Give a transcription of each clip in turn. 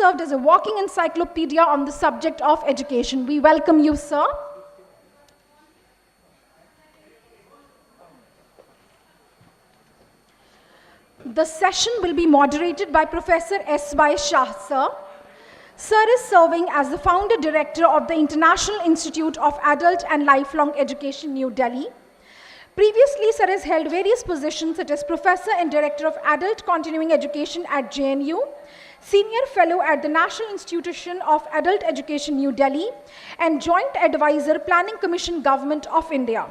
served as a walking encyclopedia on the subject of education. We welcome you, sir. The session will be moderated by Professor S.Y. Shah, sir. Sir is serving as the founder director of the International Institute of Adult and Lifelong Education, New Delhi. Previously, sir has held various positions such as Professor and Director of Adult Continuing Education at JNU, Senior Fellow at the National Institution of Adult Education, New Delhi, and Joint Advisor, Planning Commission, Government of India.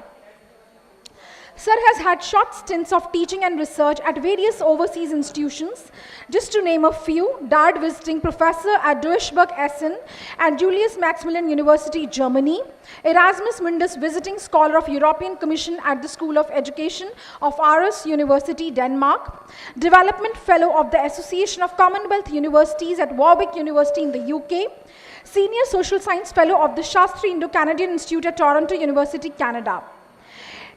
Sir has had short stints of teaching and research at various overseas institutions. Just to name a few, DAAD visiting professor at Duisburg, Essen, and Julius Maximilian University, Germany. Erasmus Mundus visiting scholar of European Commission at the School of Education of Aarhus University, Denmark. Development fellow of the Association of Commonwealth Universities at Warwick University in the UK. Senior social science fellow of the Shastri Indo-Canadian Institute at Toronto University, Canada.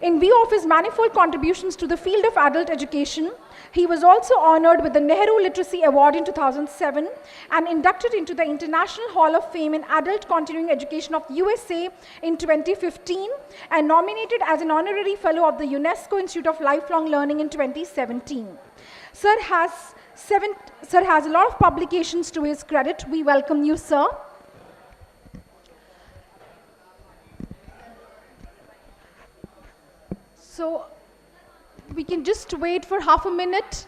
In view of his manifold contributions to the field of adult education, he was also honored with the Nehru Literacy Award in 2007 and inducted into the International Hall of Fame in Adult Continuing Education of USA in 2015 and nominated as an honorary fellow of the UNESCO Institute of Lifelong Learning in 2017. Sir has a lot of publications to his credit. We welcome you, sir. So we can just wait for half a minute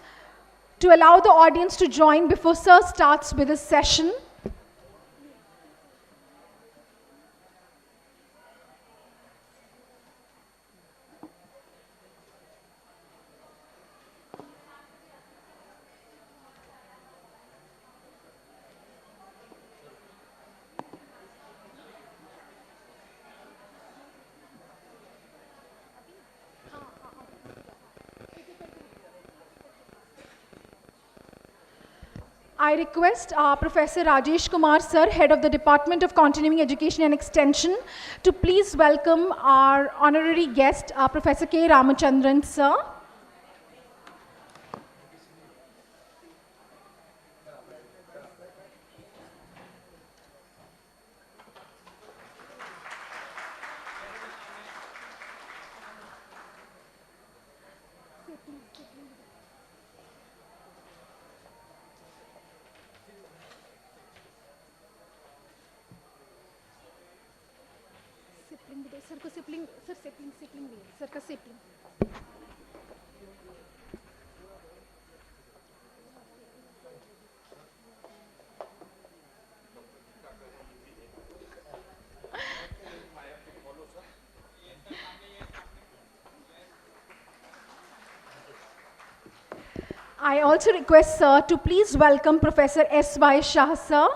to allow the audience to join before sir starts with his session. I request Professor Rajesh Kumar, sir, Head of the Department of Continuing Education and Extension, to please welcome our honorary guest, Professor K. Ramachandran, sir. I also request sir to please welcome Professor S.Y. Shah, sir.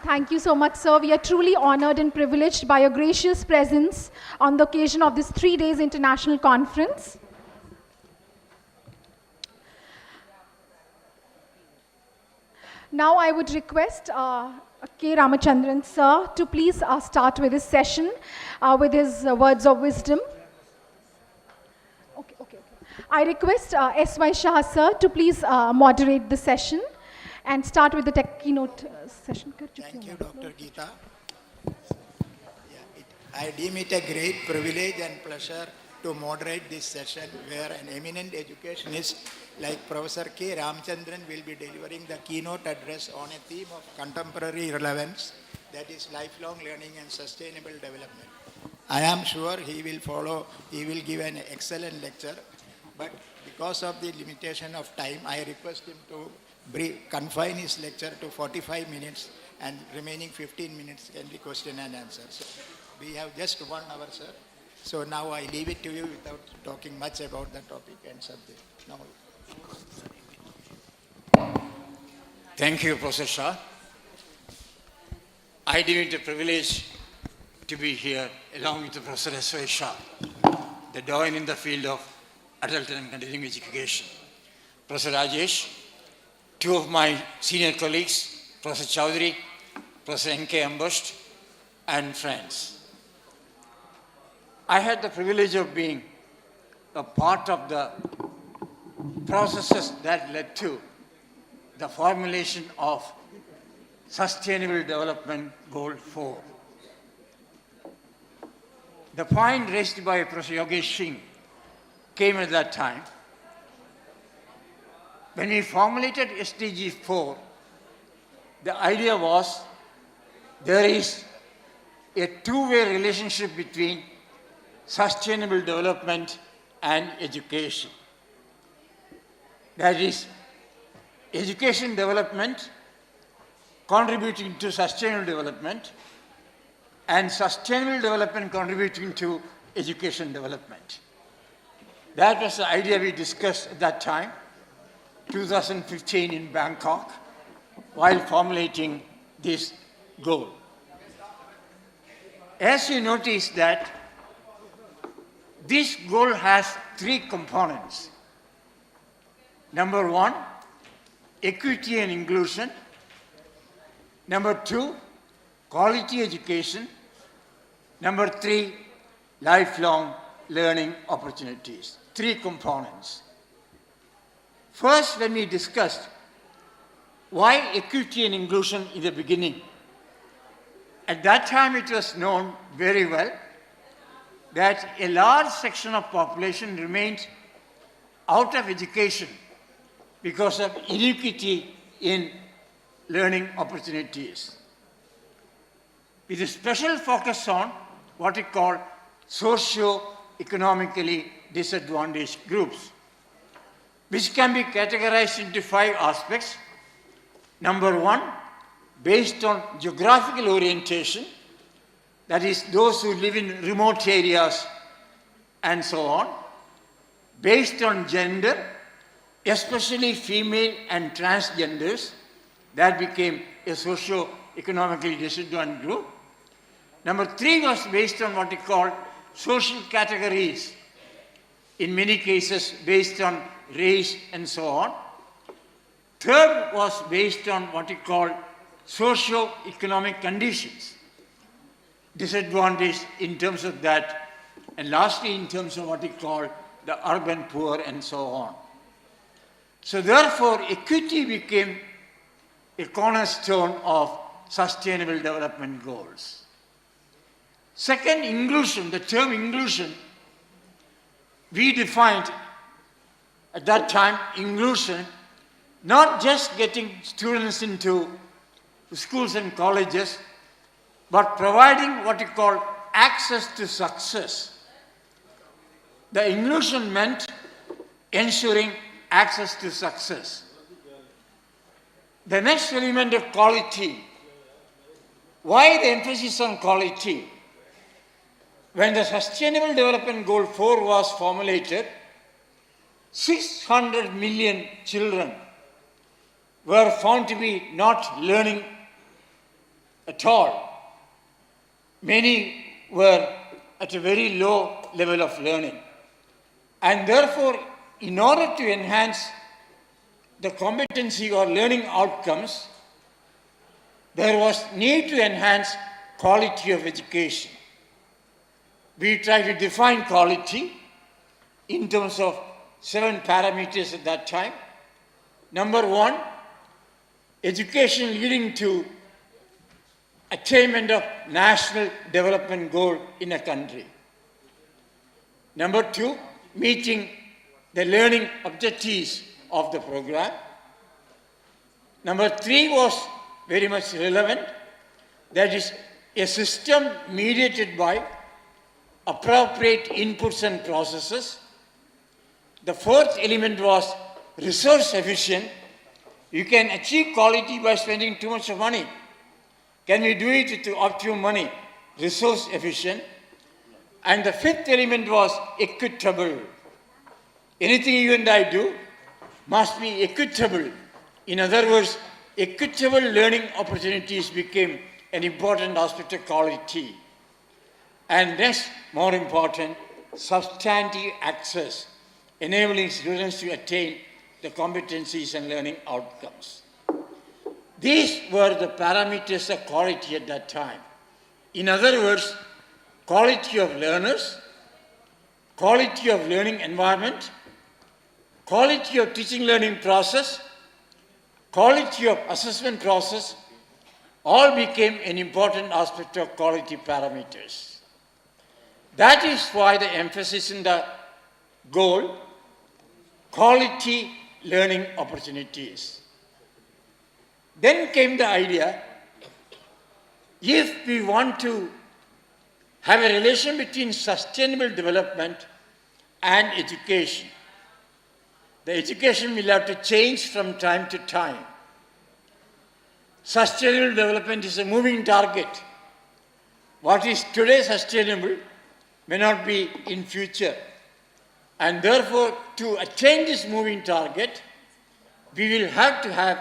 Thank you so much, sir. We are truly honored and privileged by your gracious presence on the occasion of this 3 days international conference. Now I would request K. Ramachandran, sir, to please start with his session with his words of wisdom. Okay. I request S.Y. Shah, sir, to please moderate the session and start with the keynote session. Thank you, Dr. Geeta. I deem it a great privilege and pleasure to moderate this session where an eminent educationist like Professor K. Ramachandran will be delivering the keynote address on a theme of contemporary relevance, that is lifelong learning and sustainable development. I am sure he will give an excellent lecture, but because of the limitation of time, I request him to confine his lecture to 45 minutes and remaining 15 minutes can be question and answer. So we have just 1 hour, sir. So now I leave it to you without talking much about the topic and subject. Now. Thank you, Professor Shah. I deem it a privilege to be here along with Professor S.Y. Shah, the doyen in the field of adult and continuing education. Professor Rajesh two of my senior colleagues, Professor Chowdhury, Professor N.K. Ambushed, and friends. I had the privilege of being a part of the processes that led to the formulation of Sustainable Development Goal 4. The point raised by Professor Yogesh Singh came at that time. When we formulated SDG 4, the idea was there is a two-way relationship between sustainable development and education. That is, education development contributing to sustainable development and sustainable development contributing to education development. That was the idea we discussed at that time, 2015 in Bangkok, while formulating this goal. As you notice that this goal has three components. Number one, equity and inclusion. Number two, quality education. Number three, lifelong learning opportunities. Three components. First, when we discussed why equity and inclusion in the beginning, at that time it was known very well that a large section of population remained out of education because of inequity in learning opportunities, with a special focus on what we call socio-economically disadvantaged groups, which can be categorized into 5 aspects. Number one, based on geographical orientation, that is, those who live in remote areas and so on. Based on gender, especially female and transgenders, that became a socio-economically disadvantaged group. Number 3 was based on what we call social categories, in many cases based on race and so on. Third was based on what we call socio-economic conditions, disadvantaged in terms of that, and lastly in terms of what we call the urban poor and so on. So therefore, equity became a cornerstone of sustainable development goals. Second, inclusion. The term inclusion, we defined at that time inclusion, not just getting students into schools and colleges, but providing what we call access to success. The inclusion meant ensuring access to success. The next element of quality. Why the emphasis on quality? When the Sustainable Development Goal 4 was formulated, 600 million children were found to be not learning at all. Many were at a very low level of learning. And therefore, in order to enhance the competency or learning outcomes, there was need to enhance quality of education. We tried to define quality in terms of 7 parameters at that time. Number 1, education leading to attainment of national development goal in a country. Number 2, meeting the learning objectives of the program. Number 3 was very much relevant. That is a system mediated by appropriate inputs and processes. The fourth element was resource efficient. You can achieve quality by spending too much of money. Can we do it to optimum money? Resource efficient. And the fifth element was equitable. Anything you and I do must be equitable. In other words, equitable learning opportunities became an important aspect of quality. And next, more important, substantive access, enabling students to attain the competencies and learning outcomes. These were the parameters of quality at that time. In other words, quality of learners, quality of learning environment, quality of teaching learning process, quality of assessment process, all became an important aspect of quality parameters. That is why the emphasis in the goal, quality learning opportunities. Then came the idea, if we want to have a relation between sustainable development and education, the education will have to change from time to time. Sustainable development is a moving target. What is today sustainable may not be in future. And therefore, to attain this moving target, we will have to have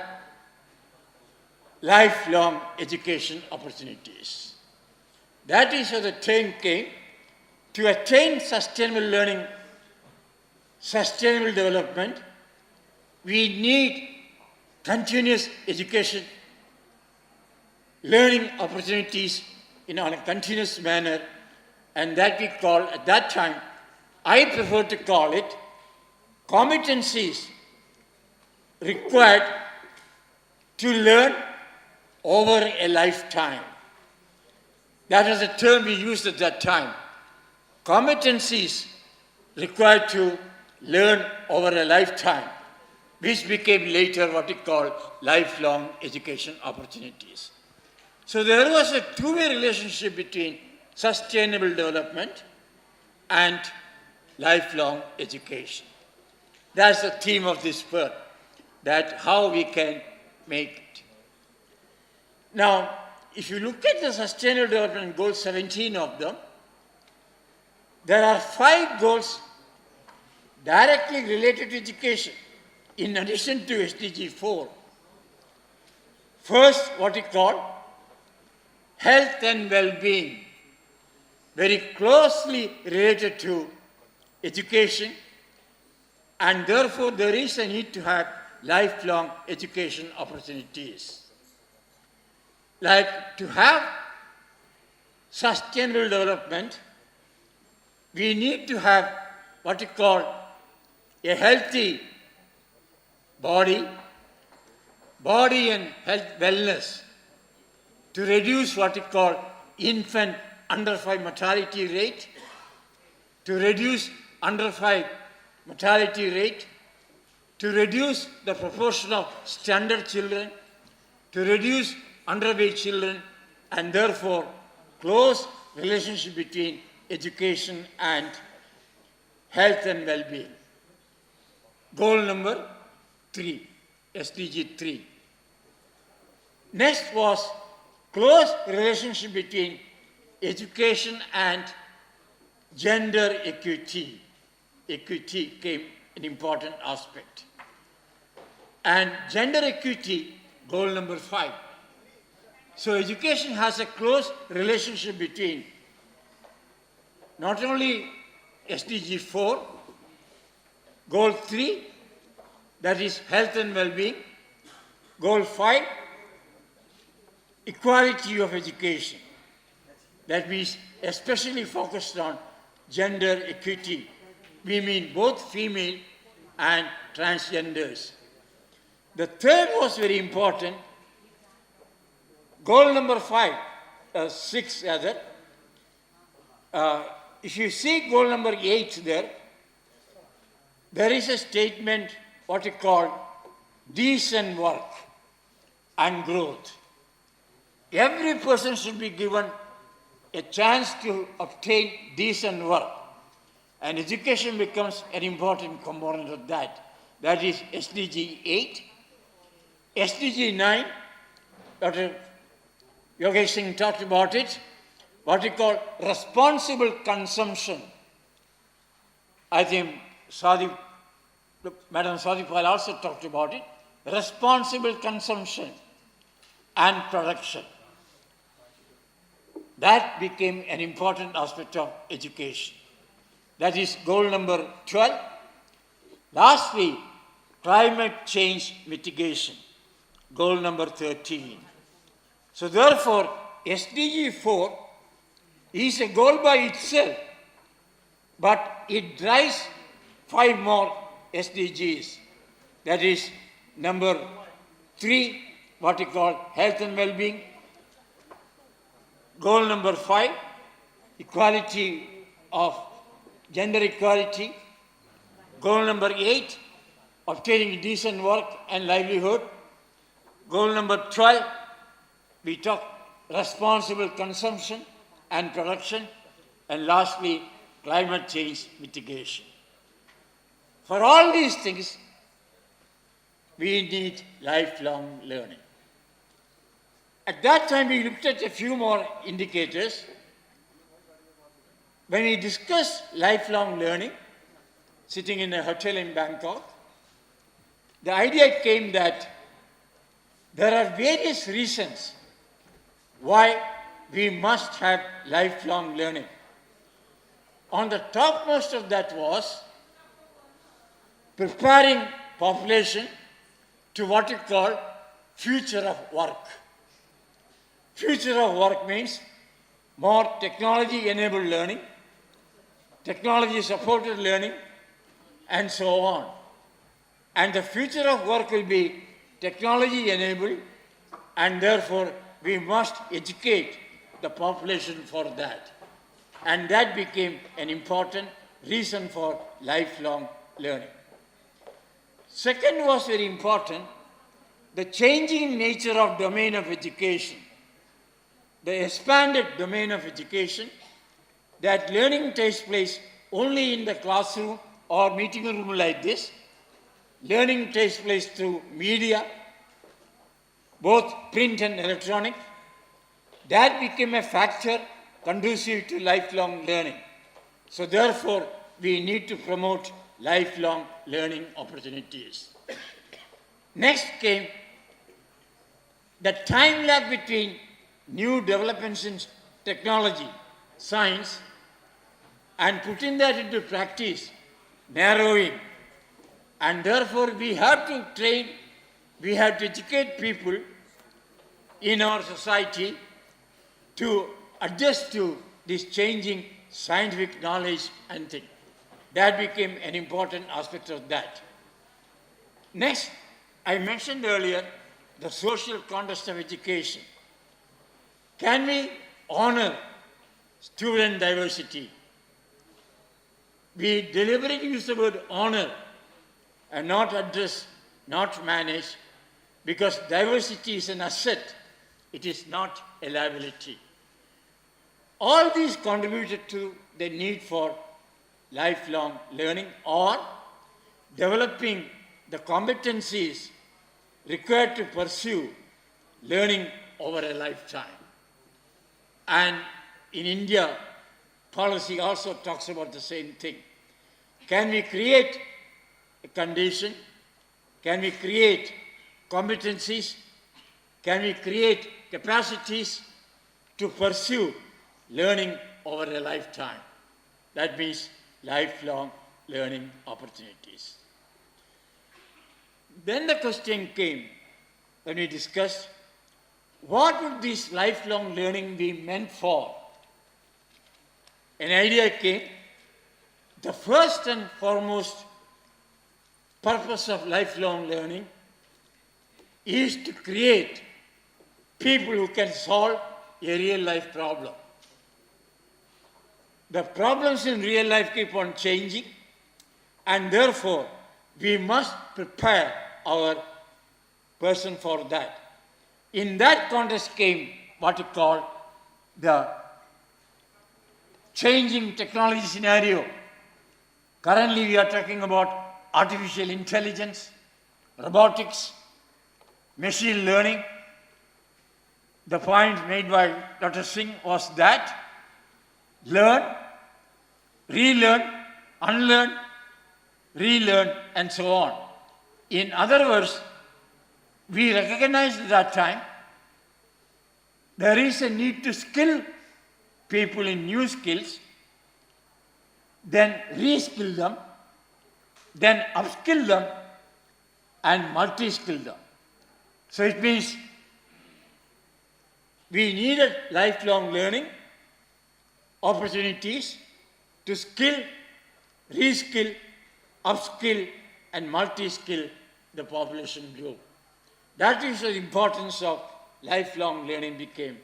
lifelong education opportunities. That is how the term came. To attain sustainable learning, sustainable development, we need continuous education, learning opportunities in a continuous manner, and that we call, at that time, I prefer to call it competencies required to learn over a lifetime. That was the term we used at that time. Competencies required to learn over a lifetime, which became later what we call lifelong education opportunities. So there was a two-way relationship between sustainable development and lifelong education. That's the theme of this book, that how we can make it. Now, if you look at the Sustainable Development Goals, 17 of them, there are 5 goals directly related to education, in addition to SDG 4. First, what we call health and well-being, very closely related to education, and therefore there is a need to have lifelong education opportunities. Like to have sustainable development, we need to have what we call a healthy body and health wellness, to reduce what we call infant under 5 mortality rate, to reduce under 5 mortality rate, to reduce the proportion of standard children, to reduce underweight children, and therefore close relationship between education and health and well-being. Goal number 3, SDG 3. Next was close relationship between education and gender equity. Equity came an important aspect. And gender equity, goal number 5. So education has a close relationship between not only SDG 4, goal 3, that is health and well-being, goal 5, equality of education, that we especially focused on gender equity. We mean both female and transgenders. The third was very important. Goal number 6 rather. If you see goal number 8 there is a statement what we call decent work and growth. Every person should be given a chance to obtain decent work, and education becomes an important component of that. That is SDG 8. SDG 9, Dr. Yogesh Singh talked about it, what we call responsible consumption. I think Madam Sadipal also talked about it. Responsible consumption and production. That became an important aspect of education. That is goal number 12. Lastly, climate change mitigation, goal number 13. So therefore, SDG 4 is a goal by itself, but it drives 5 more SDGs. That is number 3, what you call health and well-being. Goal number 5, equality of gender equality. Goal number 8, obtaining decent work and livelihood. Goal number 12, we talk responsible consumption and production. And lastly, climate change mitigation. For all these things, we need lifelong learning. At that time, we looked at a few more indicators. When we discussed lifelong learning, sitting in a hotel in Bangkok, the idea came that there are various reasons why we must have lifelong learning. On the topmost of that was preparing population to what you call future of work. Future of work means more technology-enabled learning, technology-supported learning, and so on. And the future of work will be technology-enabled, and therefore we must educate the population for that. And that became an important reason for lifelong learning. Second was very important, the changing nature of domain of education. The expanded domain of education, that learning takes place only in the classroom or meeting room like this. Learning takes place through media, both print and electronic. That became a factor conducive to lifelong learning. So therefore, we need to promote lifelong learning opportunities. Next came the time lag between new developments in technology, science, and putting that into practice, narrowing. And therefore, we have to train, we have to educate people in our society to adjust to this changing scientific knowledge and thing. That became an important aspect of that. Next, I mentioned earlier the social context of education. Can we honor student diversity? We deliberately use the word honor and not address, not manage, because diversity is an asset. It is not a liability. All these contributed to the need for lifelong learning or developing the competencies required to pursue learning over a lifetime. And in India, policy also talks about the same thing. Can we create a condition? Can we create competencies? Can we create capacities to pursue learning over a lifetime? That means lifelong learning opportunities. Then the question came when we discussed what would this lifelong learning be meant for? An idea came. The first and foremost purpose of lifelong learning is to create people who can solve a real life problem. The problems in real life keep on changing, and therefore we must prepare our person for that. In that context came what you call the changing technology scenario. Currently we are talking about artificial intelligence, robotics, machine learning. The point made by Dr. Singh was that learn, relearn, unlearn, relearn, and so on. In other words, we recognized at that time there is a need to skill people in new skills, then reskill them, then upskill them, and multi-skilled. So it means we needed lifelong learning opportunities to skill, reskill, upskill, and multi-skill the population group. That is the importance of lifelong learning became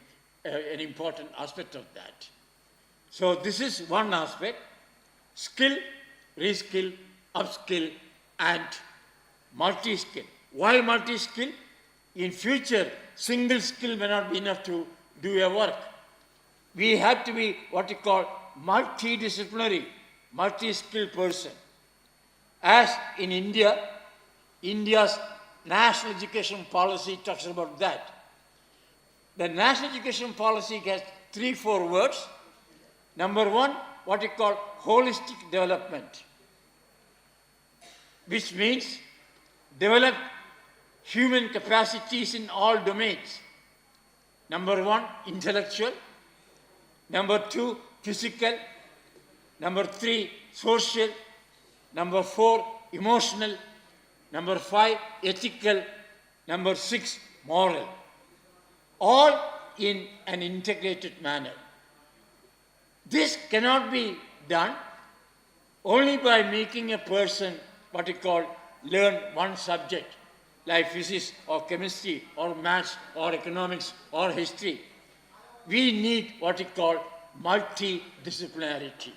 an important aspect of that. So this is one aspect, skill, reskill, upskill, and multi-skill. Why multi-skill? In future, single skill may not be enough to do a work. We have to be what you call multidisciplinary, multi-skilled person. As in India, India's national education policy talks about that. The national education policy has 3-4 words. Number one, what you call holistic development, which means develop human capacities in all domains. Number one, intellectual. Number two, physical. Number three, social. Number four, emotional. Number five, ethical. Number six, moral. All in an integrated manner. This cannot be done only by making a person what you call learn one subject like physics or chemistry or maths or economics or history. We need what you call multidisciplinarity.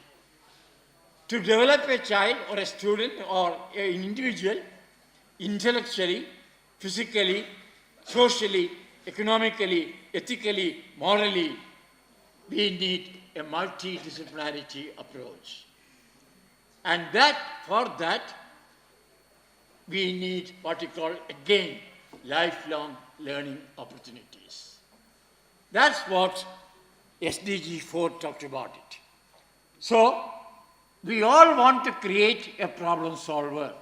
To develop a child or a student or an individual intellectually, physically, socially, economically, ethically, morally, we need a multidisciplinarity approach. And for that, we need what we call, again, lifelong learning opportunities. That's what SDG 4 talked about it. So, we all want to create a problem solver.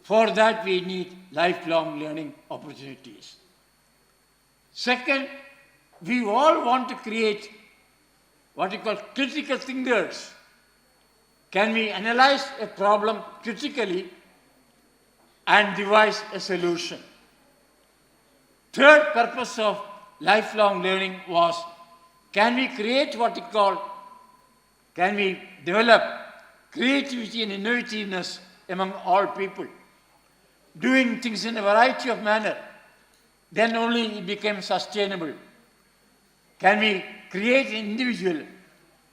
For that, we need lifelong learning opportunities. Second, we all want to create what we call critical thinkers. Can we analyze a problem critically and devise a solution? Third purpose of lifelong learning was, can we create what we call, can we develop creativity and innovativeness among all people, doing things in a variety of manner, then only it becomes sustainable. Can we create an individual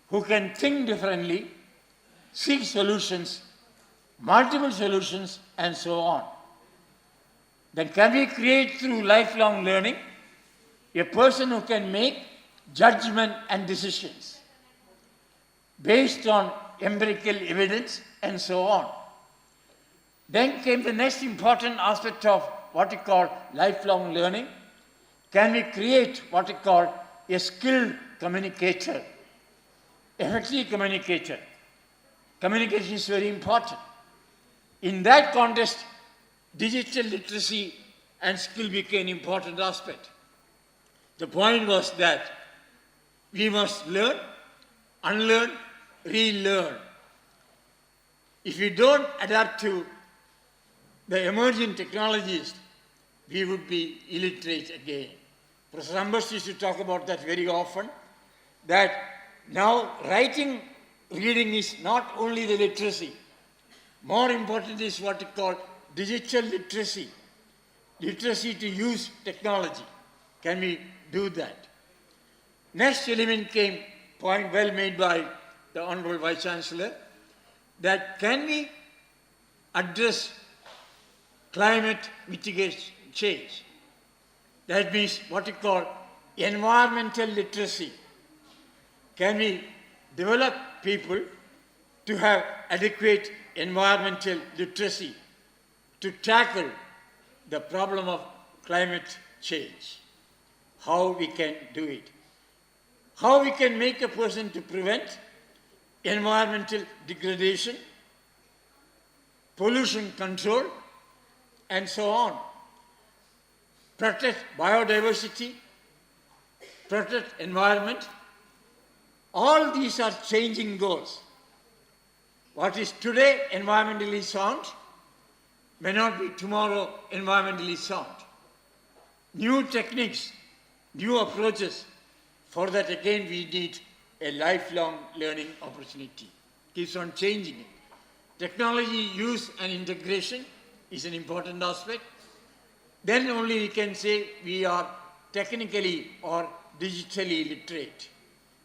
who can think differently, seek solutions, multiple solutions, and so on? Then can we create through lifelong learning a person who can make judgment and decisions based on empirical evidence and so on? Then came the next important aspect of what we call lifelong learning. Can we create what we call a skilled communicator, effective communicator? Communication is very important. In that context, digital literacy and skill became an important aspect. The point was that we must learn, unlearn, relearn. If we don't adapt to the emerging technologies, we would be illiterate again. Professor Ambers used to talk about that very often, that now writing, reading is not only the literacy. More important is what we call digital literacy. Literacy to use technology. Can we do that? Next element came, point well made by the Honorable Vice Chancellor, that can we address climate mitigation change? That means what we call environmental literacy. Can we develop people to have adequate environmental literacy to tackle the problem of climate change? How we can do it? How we can make a person to prevent environmental degradation, pollution control, and so on. Protect biodiversity, protect environment. All these are changing goals. What is today environmentally sound may not be tomorrow environmentally sound. New techniques, new approaches. For that, again, we need a lifelong learning opportunity. Keeps on changing it. Technology use and integration is an important aspect. Then only we can say we are technically or digitally literate.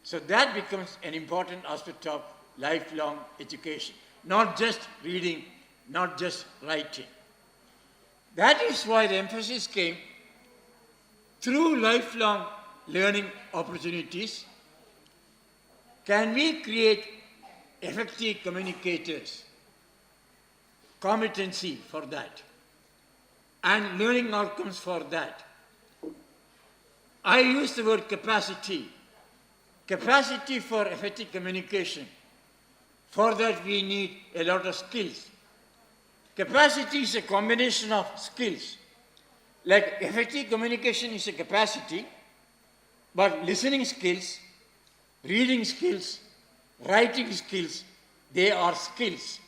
So that becomes an important aspect of lifelong education. Not just reading, not just writing. That is why the emphasis came through lifelong learning opportunities. Can we create effective communicators? Competency for that. And learning outcomes for that. I use the word capacity. Capacity for effective communication. For that we need a lot of skills. Capacity is a combination of skills. Like effective communication is a capacity, but listening skills, reading skills, writing skills, they are skills.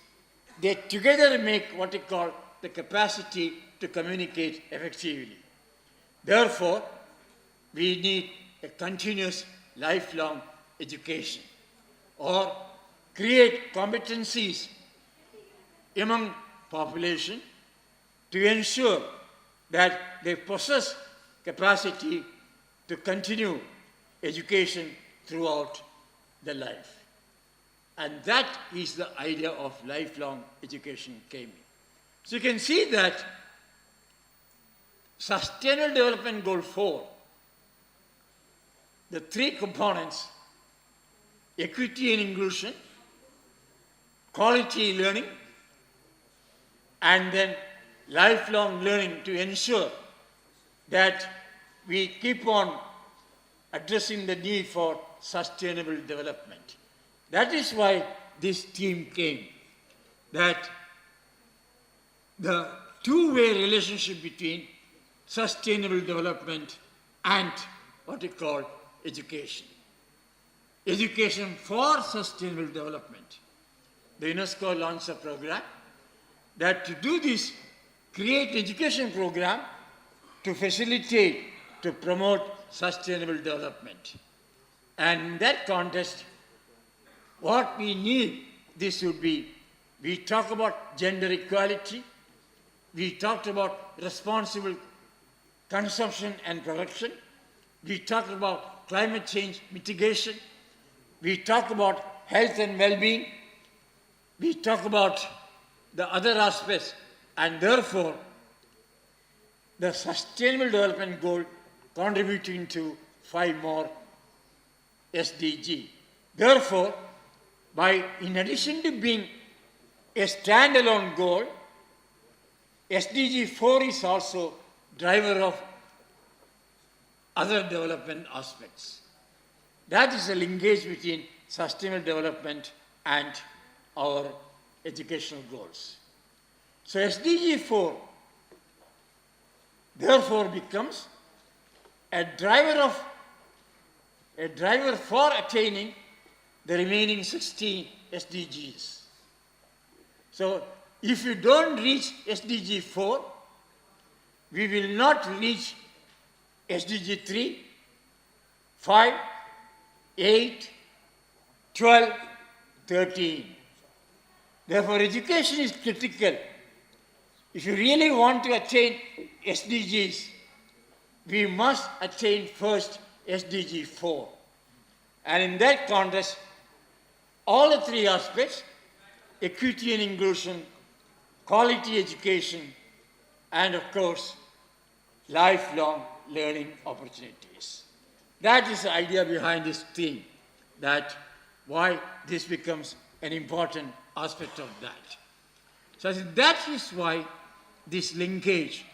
They together make what we call the capacity to communicate effectively. Therefore, we need a continuous lifelong education or create competencies among population to ensure that they possess capacity to continue education throughout the life. And that is the idea of lifelong education came in. So you can see that Sustainable Development Goal 4, the three components, equity and inclusion, quality learning, and then lifelong learning to ensure that we keep on addressing the need for sustainable development. That is why this theme came, that the two-way relationship between sustainable development and what we call education. Education for sustainable development. The UNESCO launched a program that to do this, create education program to facilitate, to promote sustainable development. And in that context, what we need, this would be, we talk about gender equality, we talked about responsible consumption and production, we talked about climate change mitigation, we talk about health and well-being, we talk about the other aspects, and therefore the Sustainable Development Goal contributing to 5 more SDG. Therefore, in addition to being a standalone goal, SDG 4 is also driver of other development aspects. That is a linkage between sustainable development and our educational goals. So SDG 4 therefore becomes a driver for attaining the remaining 16 SDGs. So if you don't reach SDG 4, we will not reach SDG 3, 5, 8, 12, 13. Therefore, education is critical. If you really want to attain SDGs, we must attain first SDG 4. And in that context, all the 3 aspects, equity and inclusion, quality education, and of course, lifelong learning opportunities. That is the idea behind this theme, that why this becomes an important aspect of that. So that is why this linkage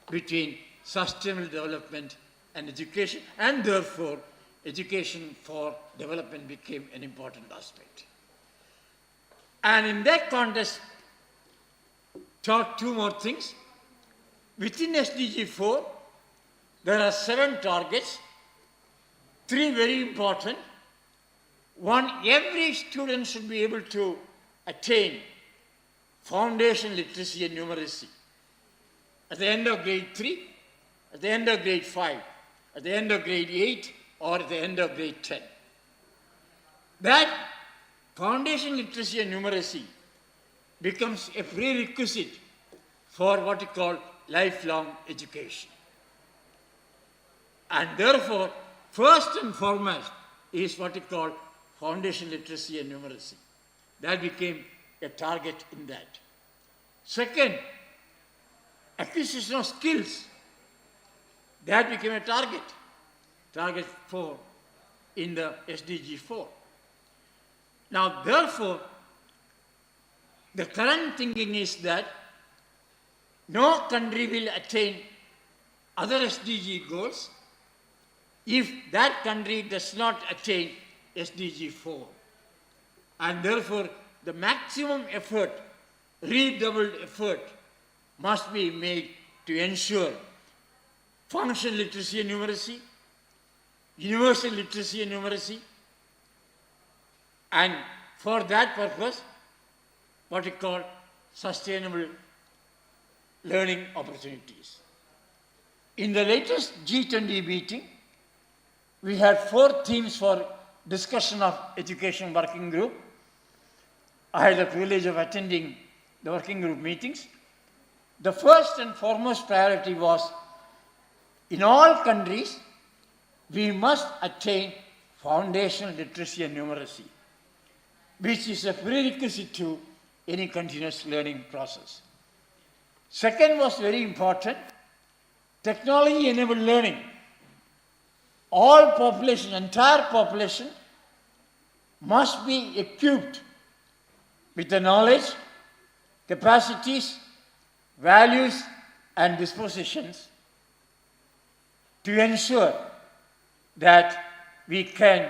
between sustainable development and education, and therefore education for development became an important aspect. And in that context, talk 2 more things. Within SDG 4, there are 7 targets, 3 very important. 1, every student should be able to attain foundation literacy and numeracy. at the end of grade 3, at the end of grade 5, at the end of grade 8, or at the end of grade 10. That foundation literacy and numeracy becomes a prerequisite for what we call lifelong education. And therefore, first and foremost is what we call foundation literacy and numeracy. That became a target in that. Second, acquisition of skills. That became a target. Target 4 in the SDG 4. Now, therefore, the current thinking is that no country will attain other SDG goals if that country does not attain SDG 4. And therefore, the maximum effort, redoubled effort, must be made to ensure functional literacy and numeracy, universal literacy and numeracy, and for that purpose, what we call sustainable learning opportunities. In the latest G20 meeting, we had 4 themes for discussion of education working group. I had the privilege of attending the working group meetings. The first and foremost priority was, in all countries, we must attain foundational literacy and numeracy, which is a prerequisite to any continuous learning process. Second was very important, technology-enabled learning. All population, entire population, must be equipped with the knowledge, capacities, values, and dispositions to ensure that we can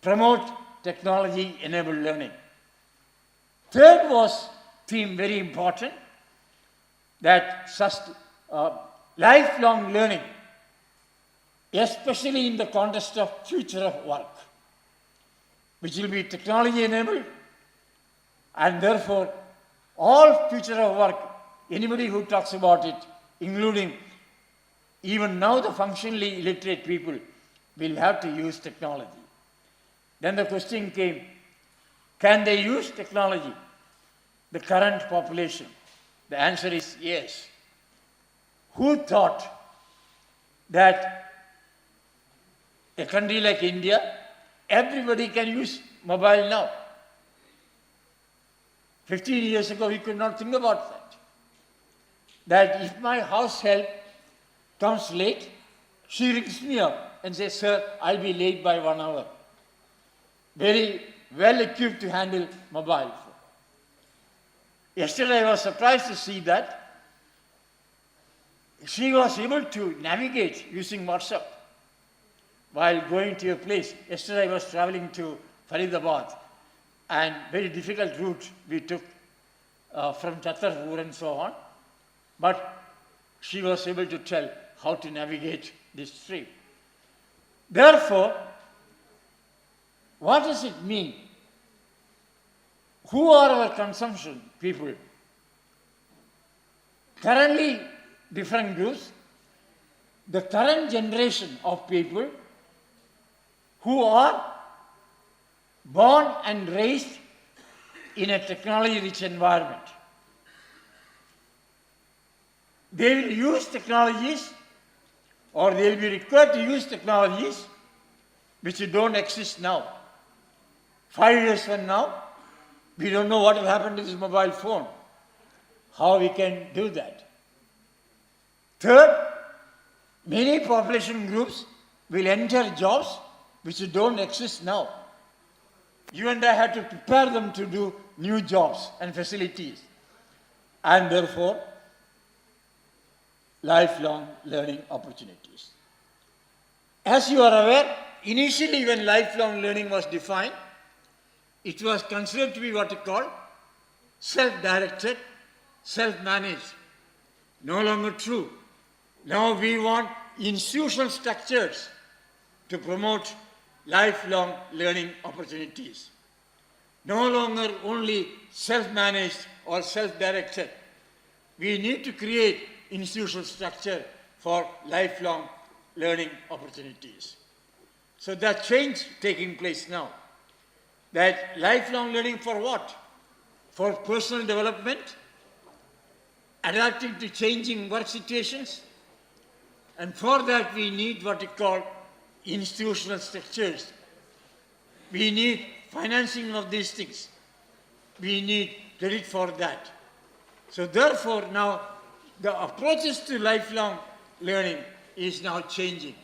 promote technology-enabled learning. Third was theme very important, that lifelong learning, especially in the context of future of work, which will be technology-enabled, and therefore all future of work, anybody who talks about it, including even now the functionally illiterate people, will have to use technology. Then the question came, can they use technology, the current population? The answer is yes. Who thought that a country like India, everybody can use mobile now? 15 years ago, we could not think about that. That if my house help comes late, she rings me up and says, sir, I'll be late by 1 hour. Very well equipped to handle mobile phone. Yesterday I was surprised to see that she was able to navigate using WhatsApp while going to a place. Yesterday I was traveling to Faridabad, and very difficult route we took from Chhattarpur and so on. But she was able to tell how to navigate this trip. Therefore, what does it mean? Who are our consumption people? Currently, different groups. The current generation of people who are born and raised in a technology-rich environment. They will use technologies, or they will be required to use technologies which don't exist now. 5 years from now, we don't know what will happen to this mobile phone, how we can do that. Third, many population groups will enter jobs which don't exist now. You and I have to prepare them to do new jobs and facilities, and therefore, lifelong learning opportunities. As you are aware, initially when lifelong learning was defined, it was considered to be what we call self-directed, self-managed. No longer true. Now we want institutional structures to promote lifelong learning opportunities. No longer only self-managed or self-directed. we need to create institutional structure for lifelong learning opportunities. So that change taking place now. That lifelong learning for what? For personal development, adapting to changing work situations, and for that we need what we call institutional structures. We need financing of these things. We need credit for that. So therefore now the approaches to lifelong learning is now changing.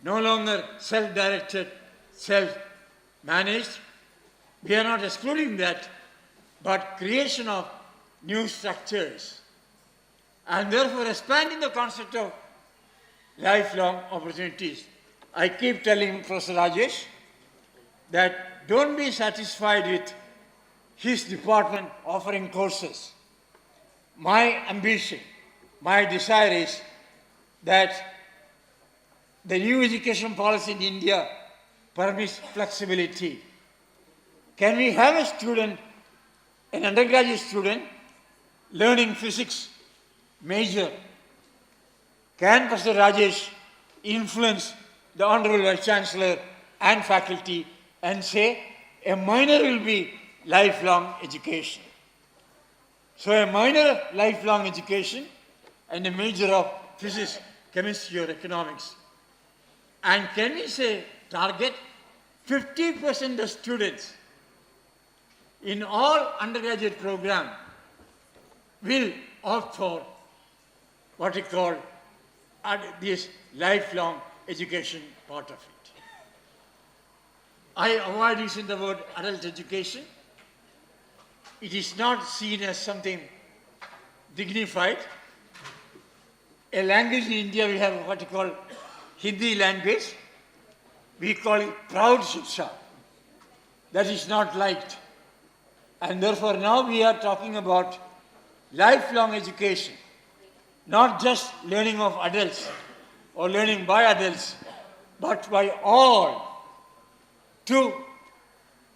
No longer self-directed, self-managed. We are not excluding that, but creation of new structures. And therefore expanding the concept of lifelong opportunities. I keep telling Professor Rajesh that don't be satisfied with his department offering courses. My ambition, my desire is that the new education policy in India permits flexibility. Can we have a student, an undergraduate student, learning physics major? Can Professor Rajesh influence the Honorable Vice Chancellor and faculty and say a minor will be lifelong education? So a minor lifelong education and a major of physics, chemistry or economics. And can we say target 50% of students in all undergraduate program will opt for what we call this lifelong education part of it. I avoid using the word adult education. It is not seen as something dignified. A language in India, we have what we call Hindi language. We call it proud shiksha. That is not liked. And therefore now we are talking about lifelong education. Not just learning of adults or learning by adults, but by all to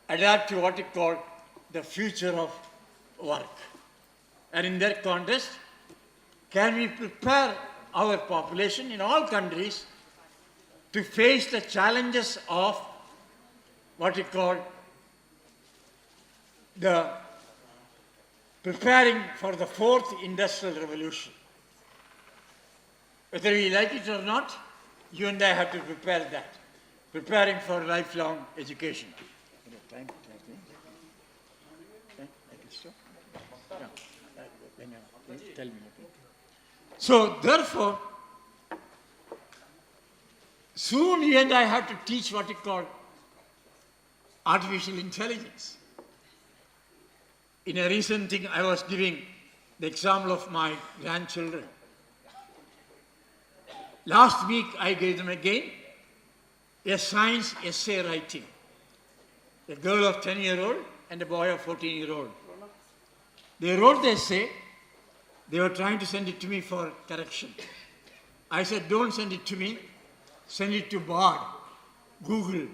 adapt to what we call the future of work. And in that context, can we prepare our population in all countries to face the challenges of what we call the preparing for the fourth industrial revolution? Whether we like it or not, you and I have to prepare that. Preparing for lifelong education. Time? I can stop? Yeah. Tell me. So therefore, soon you and I have to teach what we call artificial intelligence. In a recent thing, I was giving the example of my grandchildren. Last week, I gave them again a science essay writing. A girl of 10-year-old and a boy of 14-year-old. They wrote the essay. They were trying to send it to me for correction. I said, don't send it to me. Send it to Bard, Google,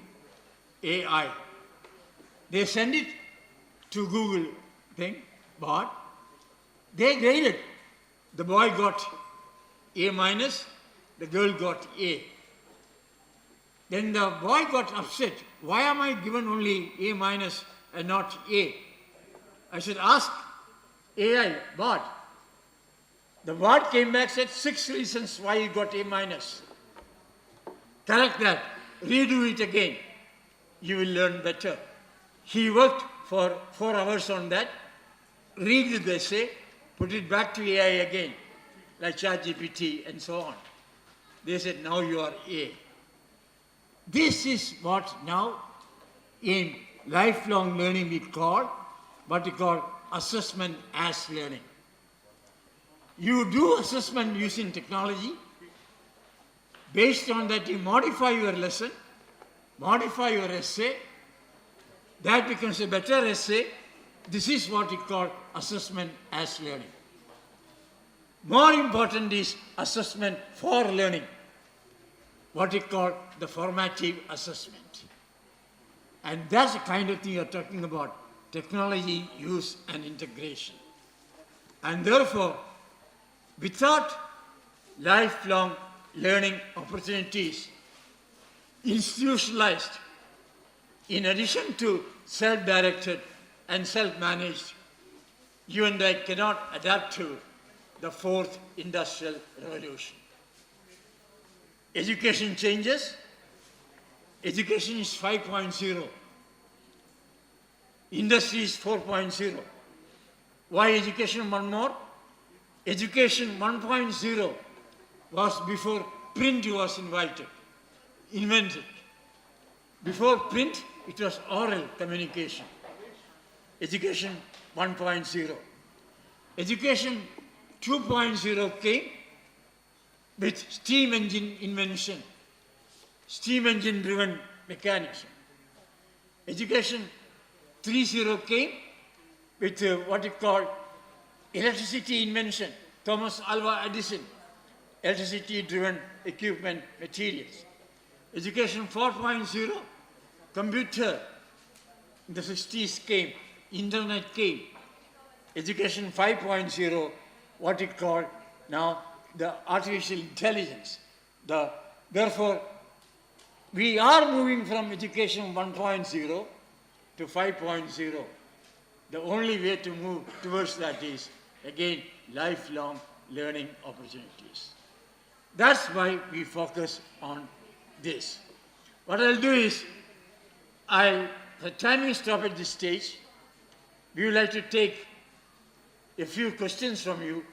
AI. They send it to Google thing, Bard. They graded. The boy got A minus, the girl got A. Then the boy got upset. Why am I given only A minus and not A? I said, ask AI, Bard. The Bard came back, said 6 reasons why you got A minus. Correct that. Redo it again. You will learn better. He worked for 4 hours on that, read the essay, put it back to AI again, like ChatGPT and so on. They said, now you are A. This is what now in lifelong learning we call, what we call assessment as learning. You do assessment using technology. Based on that, you modify your lesson, modify your essay. That becomes a better essay. This is what we call assessment as learning. More important is assessment for learning, what we call the formative assessment. And that's the kind of thing you're talking about, technology use and integration. And therefore, Without lifelong learning opportunities institutionalized, in addition to self-directed and self-managed, you and I cannot adapt to the fourth industrial revolution. Education changes. Education is 5.0. Industry is 4.0. Why education one more? Education 1.0 was before print was invented. Before print, it was oral communication. Education 1.0. Education 2.0 came with steam engine invention, steam engine driven mechanism. Education 3.0 came with what you call electricity invention, Thomas Alva Edison, electricity driven equipment materials. Education 4.0, computer, in the 60s came, internet came. Education 5.0, what you call now the artificial intelligence. Therefore, we are moving from education 1.0 to 5.0. The only way to move towards that is, again, lifelong learning opportunities. That's why we focus on this. What I'll do is, the time we stop at this stage, we would like to take a few questions from you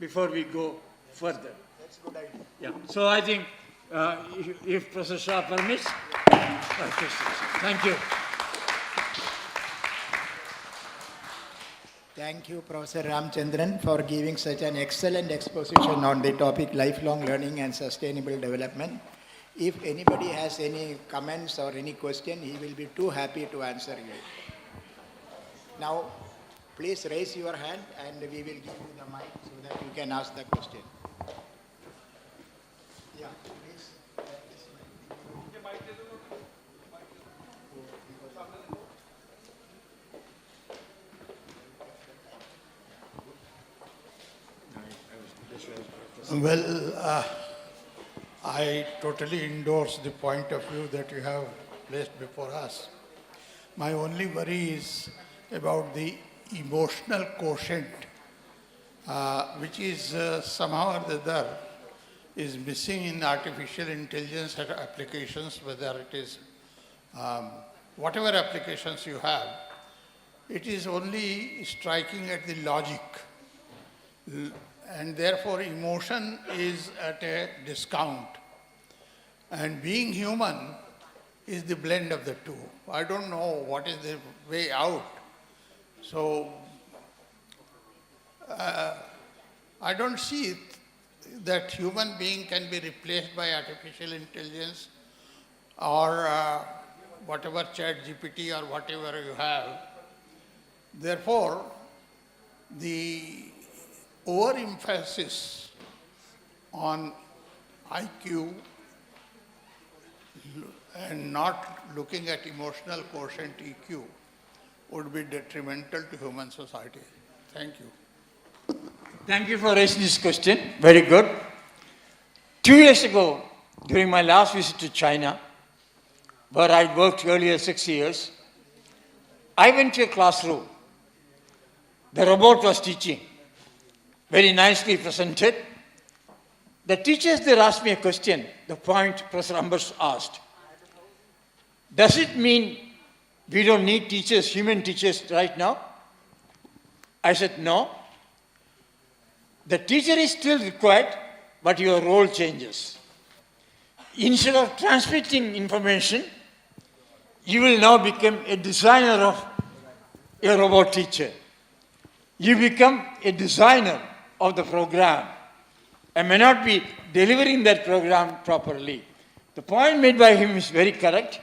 before we go further. That's a good idea. Yeah. So I think if Professor Shah permits, questions. Thank you. Thank you, Professor Ramchandran, for giving such an excellent exposition on the topic lifelong learning and sustainable development. If anybody has any comments or any question, he will be too happy to answer you. Now, please raise your hand and we will give you the mic so that you can ask the question. Yeah, please. Well, I totally endorse the point of view that you have placed before us. My only worry is about the emotional quotient, which is somehow or the other is missing in artificial intelligence applications, whether it is whatever applications you have, it is only striking at the logic. And therefore emotion is at a discount. And being human is the blend of the two. I don't know what is the way out. So I don't see that human being can be replaced by artificial intelligence or whatever ChatGPT or whatever you have. Therefore, the overemphasis on IQ and not looking at emotional quotient EQ would be detrimental to human society. Thank you. Thank you for raising this question. Very good. 2 years ago, during my last visit to China, where I worked earlier 6 years, I went to a classroom. The robot was teaching, very nicely presented. The teachers there asked me a question, the point Professor Ambers asked. Does it mean we don't need teachers, human teachers right now? I said, no. The teacher is still required, but your role changes. Instead of transmitting information, you will now become a designer of a robot teacher. You become a designer of the program and may not be delivering that program properly. The point made by him is very correct,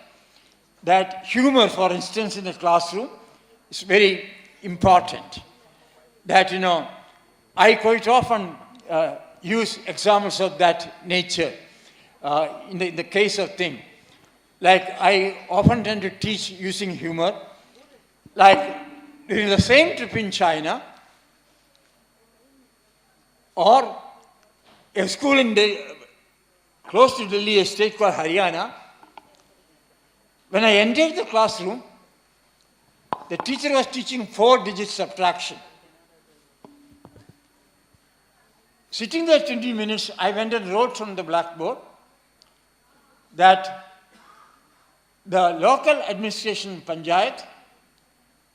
that humor, for instance, in the classroom is very important. That, I quite often use examples of that nature in the case of thing. Like, I often tend to teach using humor. Like, during the same trip in China, or a school in close to Delhi, a state called Haryana. When I entered the classroom, the teacher was teaching 4-digit subtraction. Sitting there 20 minutes, I went and wrote on the blackboard that the local administration panchayat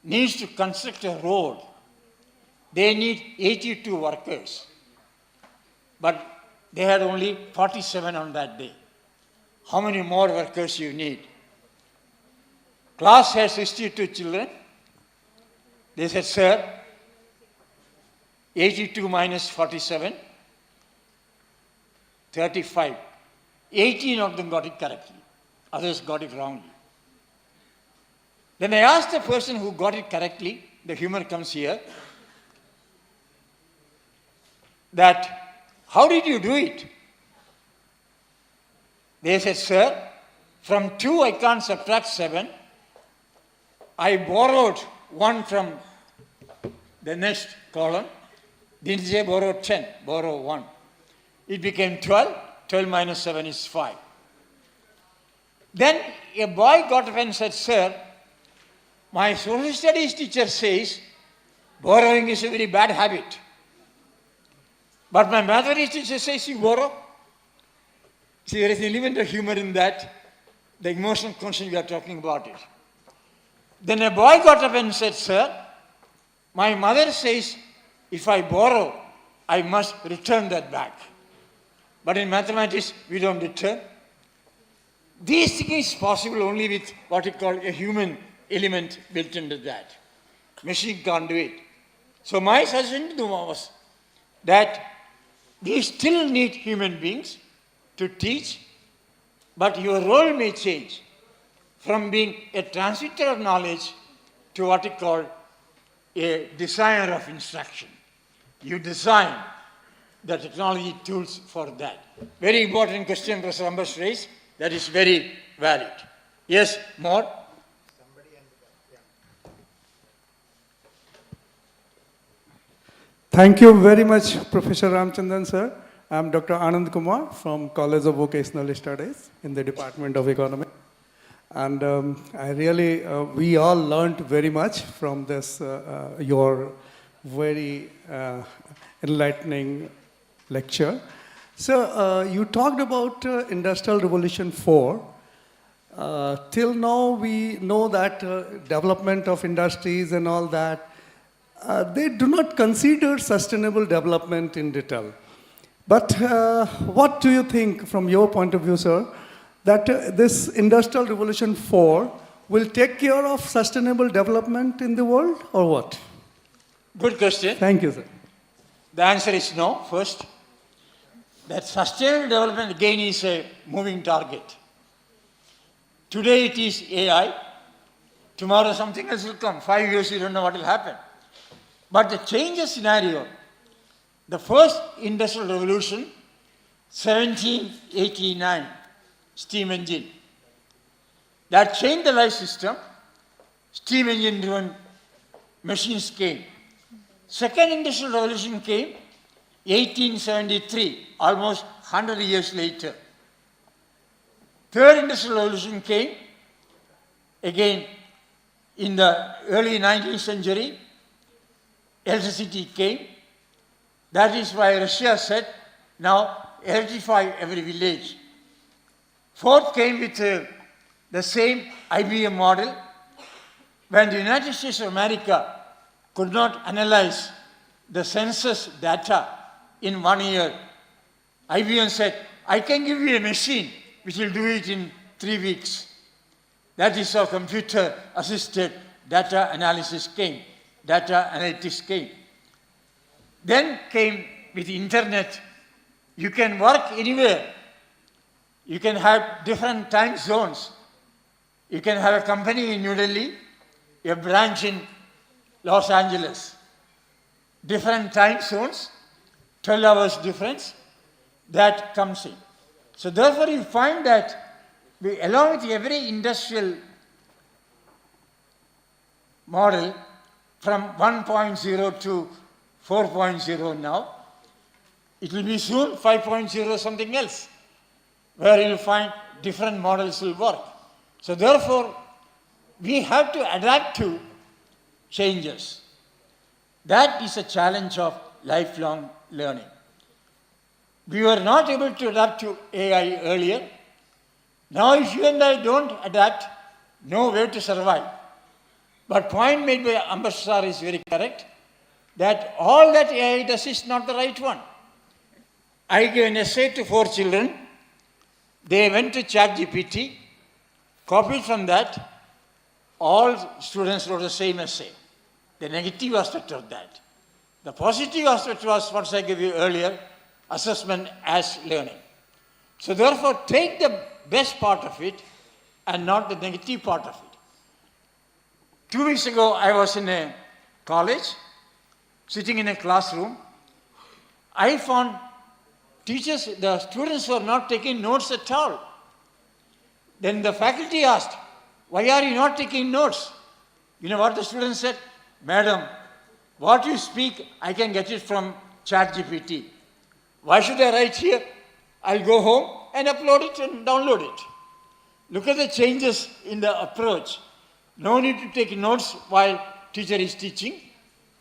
needs to construct a road. They need 82 workers. But they had only 47 on that day. How many more workers you need? Class has 62 children. They said, sir, 82 minus 47, 35. 18 of them got it correctly. Others got it wrongly. Then I asked the person who got it correctly, the humor comes here, that how did you do it? They said, sir, from 2 I can't subtract 7. I borrowed 1 from the next column. Didn't say borrow 10, borrow 1. It became 12. 12 minus 7 is 5. Then a boy got up and said, sir, my social studies teacher says borrowing is a very bad habit. But my mathematics teacher says you borrow. See, there is an element of humor in that, the emotional conscience we are talking about it. Then a boy got up and said, sir, my mother says if I borrow, I must return that back. But in mathematics, we don't return. These things is possible only with what we call a human element built into that. Machine can't do it. So my suggestion to them was that we still need human beings to teach, but your role may change from being a transmitter of knowledge to what we call a designer of instruction. You design the technology tools for that. Very important question Professor Ambas raised. That is very valid. Yes, more? Thank you very much, Professor Ramchandran, sir. I'm Dr. Anand Kumar from College of Vocational Studies in the Department of Economics. And I really, we all learned very much from this, your very enlightening lecture. So you talked about Industrial Revolution 4. Till now, we know that development of industries and all that, they do not consider sustainable development in detail. But what do you think, from your point of view, sir, that this Industrial Revolution 4 will take care of sustainable development in the world, or what? Good question. Thank you, sir. The answer is no, first. That sustainable development again is a moving target. Today it is AI. Tomorrow something else will come. 5 years you don't know what will happen. But the change of scenario, the first industrial revolution, 1789, steam engine. That changed the life system. Steam engine driven machines came. Second industrial revolution came 1873, almost 100 years later. Third industrial revolution came again in the early 19th century. Electricity came. That is why Russia said, now electrify every village. Fourth came with the same IBM model. When the United States of America could not analyze the census data in 1 year, IBM said, I can give you a machine which will do it in 3 weeks. That is how computer-assisted data analysis came, data analytics came. Then came with the internet. You can work anywhere. You can have different time zones. You can have a company in New Delhi, a branch in Los Angeles. Different time zones, 12 hours difference, that comes in. So therefore you find that along with every industrial model from 1.0 to 4.0 now, It will be soon 5.0 something else, where you will find different models will work. So therefore, we have to adapt to changes. That is a challenge of lifelong learning. We were not able to adapt to AI earlier. Now if you and I don't adapt, no way to survive. But point made by Ambash sir is very correct, that all that AI does is not the right one. I gave an essay to 4 children. They went to ChatGPT, copied from that. All students wrote the same essay. The negative aspect of that. The positive aspect was what I gave you earlier, assessment as learning. So therefore, take the best part of it and not the negative part of it. 2 weeks ago, I was in a college, sitting in a classroom. I found teachers, the students were not taking notes at all. Then the faculty asked, why are you not taking notes? You know what the students said? Madam, what you speak, I can get it from ChatGPT. Why should I write here? I'll go home and upload it and download it. Look at the changes in the approach. No need to take notes while teacher is teaching,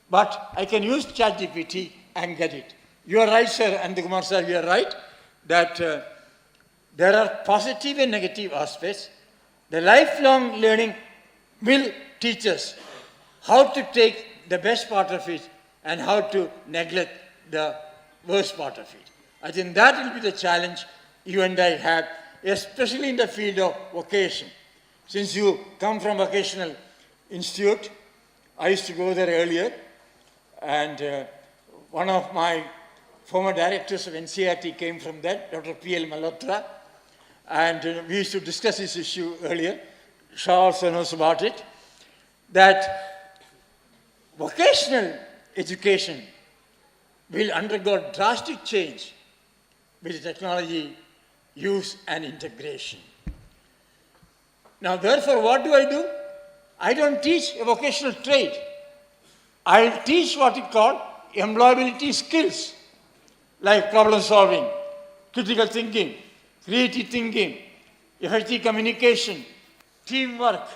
but I can use ChatGPT and get it. You are right, sir, and Kumar sir, you are right, that there are positive and negative aspects. The lifelong learning will teach us how to take the best part of it and how to neglect the worst part of it. I think that will be the challenge you and I have, especially in the field of vocation. Since you come from Vocational Institute, I used to go there earlier, and one of my former directors of NCERT came from that, Dr. P.L. Malhotra, and we used to discuss this issue earlier. Shah also knows about it, that vocational education will undergo drastic change with technology use and integration. Now, therefore, what do? I don't teach a vocational trade. I'll teach what you call employability skills, like problem solving, critical thinking, creative thinking, effective communication, teamwork,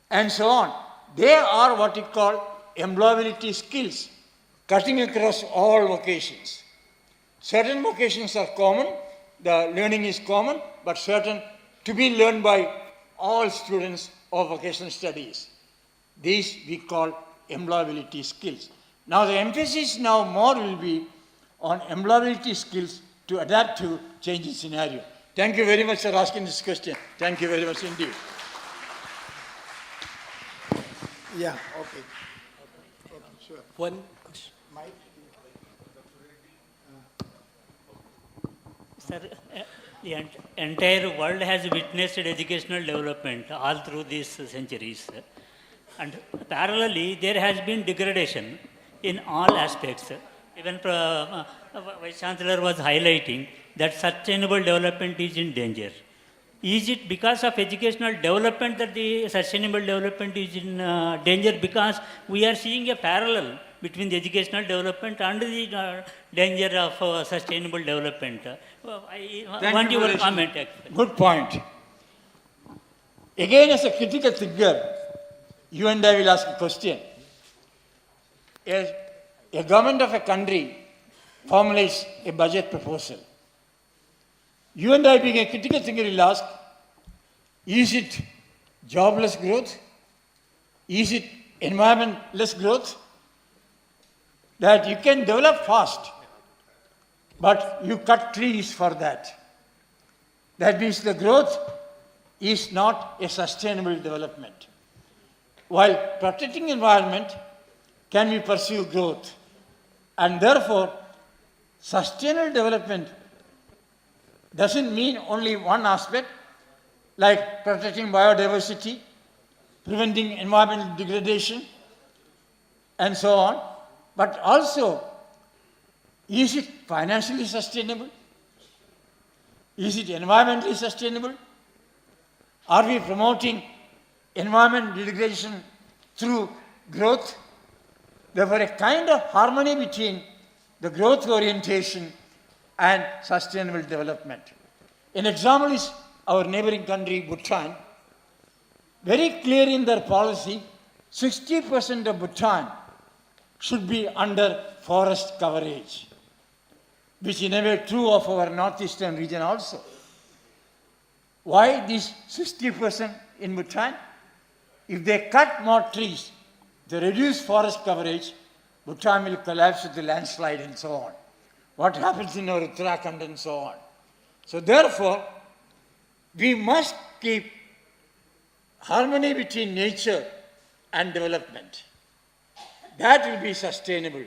and so on. They are what you call employability skills, cutting across all vocations. Certain vocations are common, the learning is common, but certain to be learned by all students of vocational studies. These we call employability skills. Now the emphasis now more will be on employability skills to adapt to changing scenario. Thank you very much for asking this question. Thank you very much indeed. Yeah, okay. Sure. One question. Mike? Sir, the entire world has witnessed educational development all through these centuries. And parallelly, there has been degradation in all aspects. Even Vice Chancellor was highlighting that sustainable development is in danger. Is it because of educational development that the sustainable development is in danger? Because we are seeing a parallel between the educational development and the danger of sustainable development. I want your comment. Actually. Good point. Again, as a critical thinker, you and I will ask a question. A government of a country formulates a budget proposal. You and I, being a critical thinker, will ask, is it jobless growth? Is it environmentless growth? That you can develop fast, but you cut trees for that. That means the growth is not a sustainable development. While protecting environment, can we pursue growth? And therefore, sustainable development doesn't mean only one aspect, like protecting biodiversity, preventing environmental degradation, and so on. But also, is it financially sustainable? Is it environmentally sustainable? Are we promoting environment degradation through growth? Therefore, a kind of harmony between the growth orientation and sustainable development. An example is our neighboring country, Bhutan. Very clear in their policy, 60% of Bhutan should be under forest coverage, which in a way true of our northeastern region also. Why this 60% in Bhutan? If they cut more trees, they reduce forest coverage, Bhutan will collapse with the landslide and so on. What happens in our Uttarakhand and so on. So therefore, we must keep harmony between nature and development. That will be sustainable.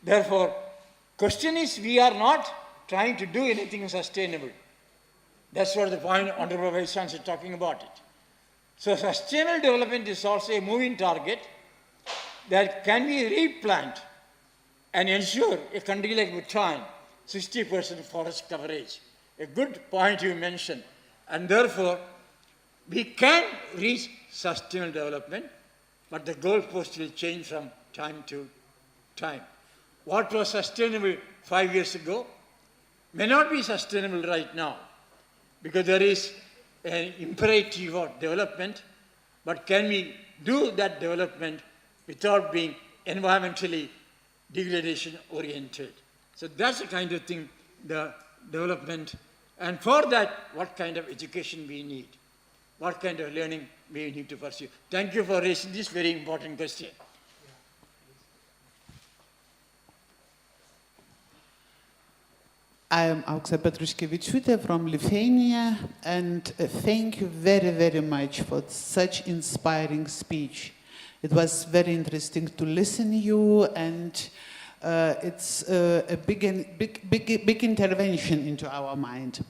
Therefore, question is, we are not trying to do anything sustainable. That's what the point Honorable Vice Chancellor is talking about it. So sustainable development is also a moving target that can we replant and ensure a country like Bhutan, 60% forest coverage. A good point you mentioned. And therefore, we can reach sustainable development, but the goalpost will change from time to time. What was sustainable 5 years ago may not be sustainable right now, because there is an imperative of development, but can we do that development without being environmentally degradation oriented? So that's the kind of thing, the development. And for that, what kind of education we need, what kind of learning we need to pursue. Thank you for raising this very important question. I am Auksa Petrushkevičiūtė from Lithuania, and thank you very, very much for such inspiring speech. It was very interesting to listen to you, and it's a big intervention into our mind.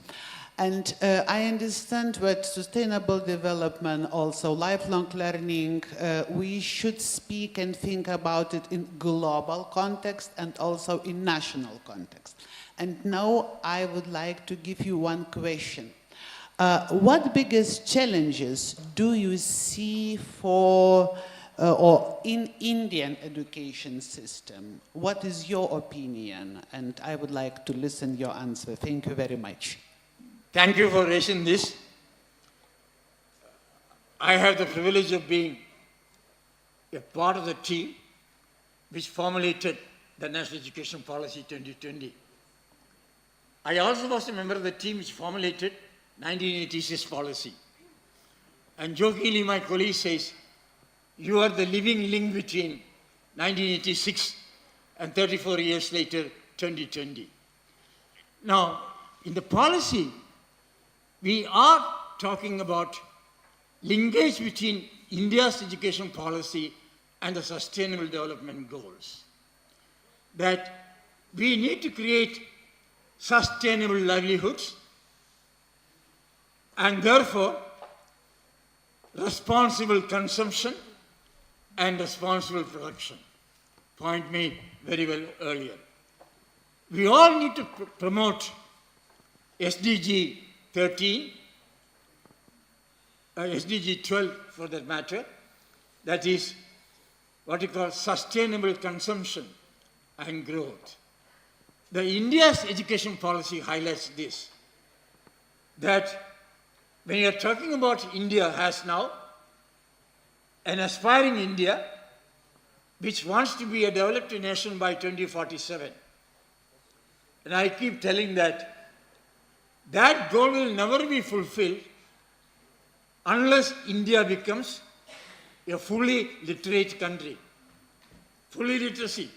And I understand that sustainable development, also lifelong learning, we should speak and think about it in global context and also in national context. And now I would like to give you one question. What biggest challenges do you see for or in Indian education system? What is your opinion? And I would like to listen your answer. Thank you very much. Thank you for raising this. I have the privilege of being a part of the team which formulated the National Education Policy 2020. I also was a member of the team which formulated 1986 policy. And jokingly, my colleague says, you are the living link between 1986 and 34 years later, 2020. Now, in the policy, we are talking about linkage between India's education policy and the sustainable development goals. That we need to create sustainable livelihoods and therefore responsible consumption and responsible production. Point made very well earlier. We all need to promote SDG 13, SDG 12 for that matter, that is what we call sustainable consumption and growth. The India's education policy highlights this, that when you are talking about India has now an aspiring India which wants to be a developed nation by 2047. And I keep telling that goal will never be fulfilled unless India becomes a fully literate country. Fully literacy,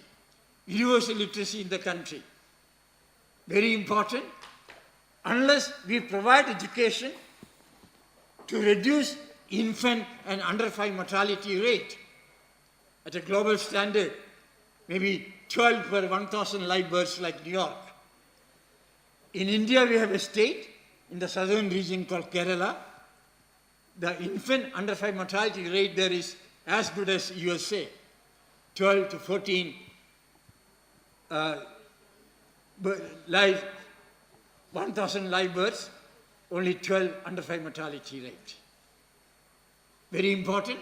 universal literacy in the country. Very important. Unless we provide education to reduce infant and under 5 mortality rate at a global standard, maybe 12 per 1,000 live births like New York. In India, we have a state in the southern region called Kerala. The infant under 5 mortality rate there is as good as USA, 12 to 14 live, 1,000 live births, only 12 under 5 mortality rate. Very important.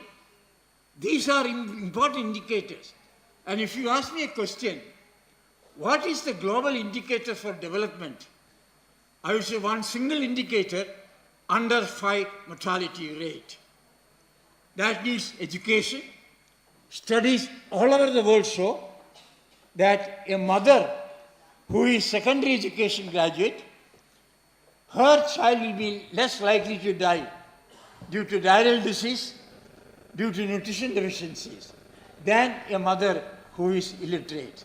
These are important indicators. And if you ask me a question, what is the global indicator for development? I would say one single indicator, under 5 mortality rate. That needs education. Studies all over the world show that a mother who is secondary education graduate, her child will be less likely to die due to diarrheal disease, due to nutrition deficiencies, than a mother who is illiterate.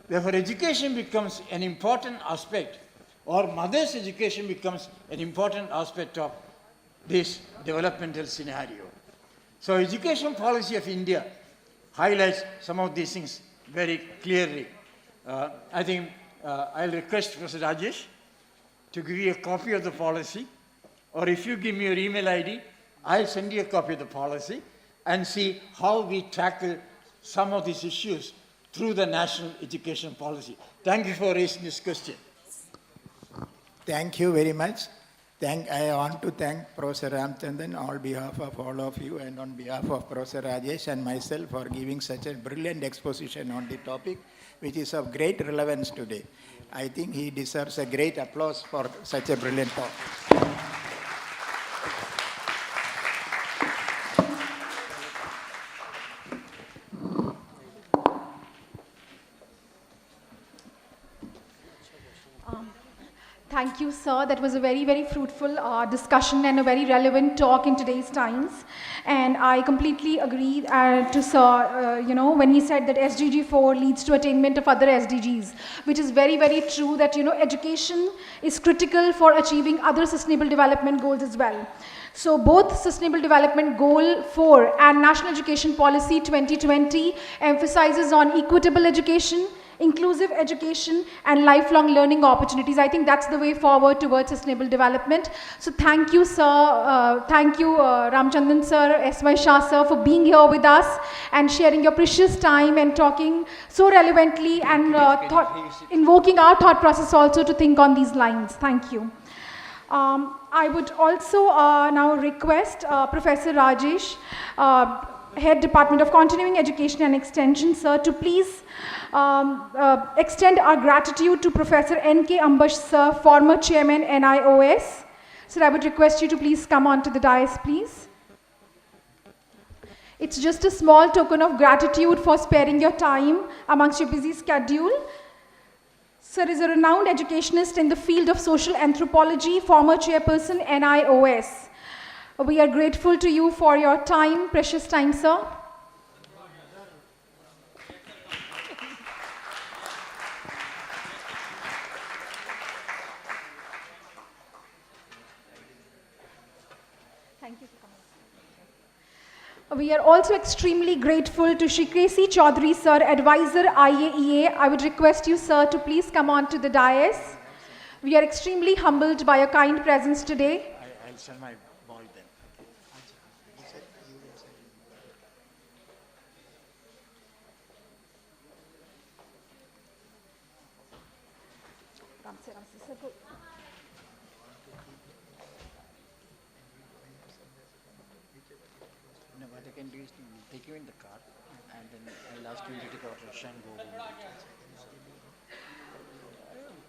Therefore, education becomes an important aspect, or mother's education becomes an important aspect of this developmental scenario. So, education policy of India highlights some of these things very clearly. I think I'll request Professor Rajesh to give you a copy of the policy, or if you give me your email ID, I'll send you a copy of the policy and see how we tackle some of these issues through the national education policy. Thank you for raising this question. Thank you very much. I want to thank Professor Ramchandran on behalf of all of you and on behalf of Professor Rajesh and myself for giving such a brilliant exposition on the topic, which is of great relevance today. I think he deserves a great applause for such a brilliant talk. Thank you, sir. That was a very, very fruitful discussion and a very relevant talk in today's times. And I completely agree to sir, when he said that SDG 4 leads to attainment of other SDGs, which is very, very true that, education is critical for achieving other sustainable development goals as well. So both Sustainable Development Goal 4 and National Education Policy 2020 emphasizes on equitable education, inclusive education, and lifelong learning opportunities. I think that's the way forward towards sustainable development. So thank you, sir. Thank you, Ramchandran sir, S.Y. Shah sir, for being here with us and sharing your precious time and talking so relevantly and invoking our thought process also to think on these lines. Thank you. I would also now request Professor Rajesh, Head Department of Continuing Education and Extension, sir, to please extend our gratitude to Professor N.K. Ambash, sir, former Chairman NIOS. Sir, I would request you to please come on to the dais, please. It's just a small token of gratitude for sparing your time amongst your busy schedule. Sir is a renowned educationist in the field of social anthropology, former Chairperson NIOS. We are grateful to you for your time, precious time, sir. Thank you for coming. We are also extremely grateful to Shri Kresi Chaudhary, sir, advisor IAEA. I would request you, sir, to please come on to the dais. We are extremely humbled by your kind presence today. I'll send my ball then. No, what I can do is to take you in the car and then I'll ask you to take out Russia and go home.